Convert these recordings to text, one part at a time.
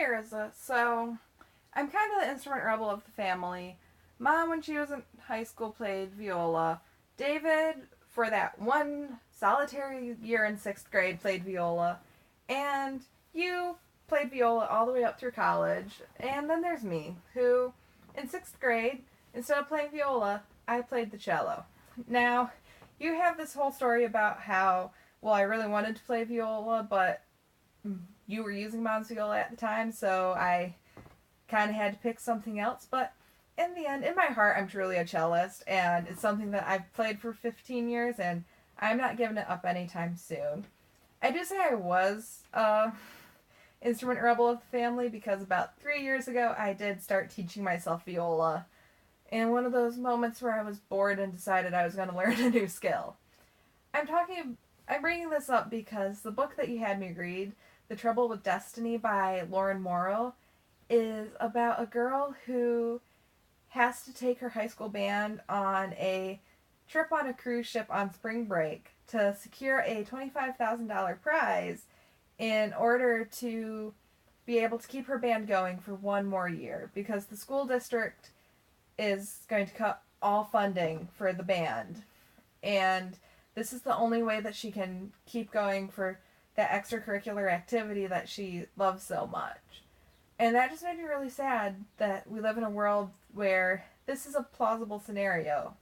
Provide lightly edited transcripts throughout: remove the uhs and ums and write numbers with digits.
Arissa. So, I'm kind of the instrument rebel of the family. Mom, when she was in high school, played viola. David, for that one solitary year in 6th grade, played viola. And you played viola all the way up through college. And then there's me, who, in 6th grade, instead of playing viola, I played the cello. Now, you have this whole story about how, well, I really wanted to play viola, but you were using mom's viola at the time, so I kind of had to pick something else. But in the end, in my heart, I'm truly a cellist, and it's something that I've played for 15 years, and I'm not giving it up anytime soon. I do say I was instrument rebel of the family because about 3 years ago, I did start teaching myself viola. In one of those moments where I was bored and decided I was going to learn a new skill. I'm bringing this up because the book that you had me read, The Trouble with Destiny by Lauren Morrill, is about a girl who has to take her high school band on a trip on a cruise ship on spring break to secure a $25,000 prize in order to be able to keep her band going for one more year because the school district is going to cut all funding for the band. And this is the only way that she can keep going for that extracurricular activity that she loves so much. And that just made me really sad that we live in a world where this is a plausible scenario,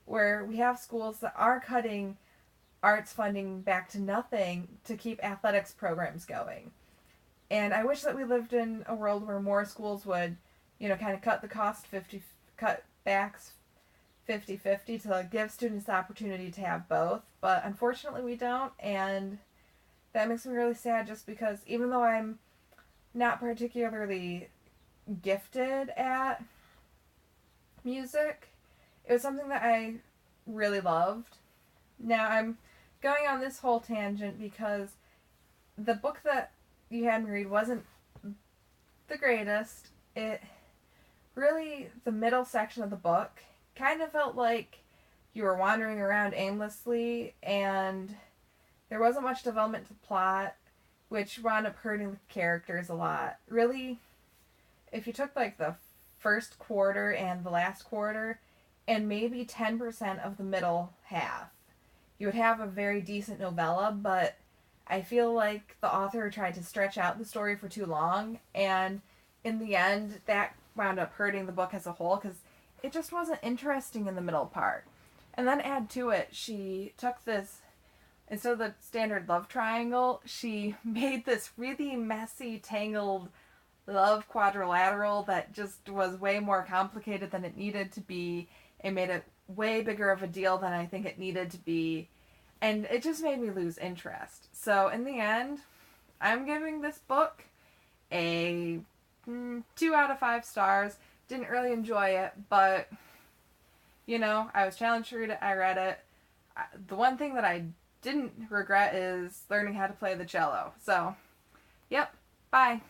where we have schools that are cutting arts funding back to nothing to keep athletics programs going. And I wish that we lived in a world where more schools would, kind of cut the cost cut backs 50-50 to give students the opportunity to have both. But unfortunately we don't, and that makes me really sad just because even though I'm not particularly gifted at music, it was something that I really loved. Now I'm going on this whole tangent because the book that you had me read wasn't the greatest. The middle section of the book kind of felt like you were wandering around aimlessly and there wasn't much development to plot, which wound up hurting the characters a lot. Really, if you took like the first quarter and the last quarter and maybe 10% of the middle half, you would have a very decent novella, but I feel like the author tried to stretch out the story for too long, and in the end, that wound up hurting the book as a whole because it just wasn't interesting in the middle part. And then add to it, she took this, instead of the standard love triangle, she made this really messy, tangled love quadrilateral that just was way more complicated than it needed to be. It made it way bigger of a deal than I think it needed to be. And it just made me lose interest. So in the end, I'm giving this book a 2 out of 5 stars. Didn't really enjoy it, but, I was challenged to read it. I read it. The one thing that I didn't regret is learning how to play the cello. So, yep, bye.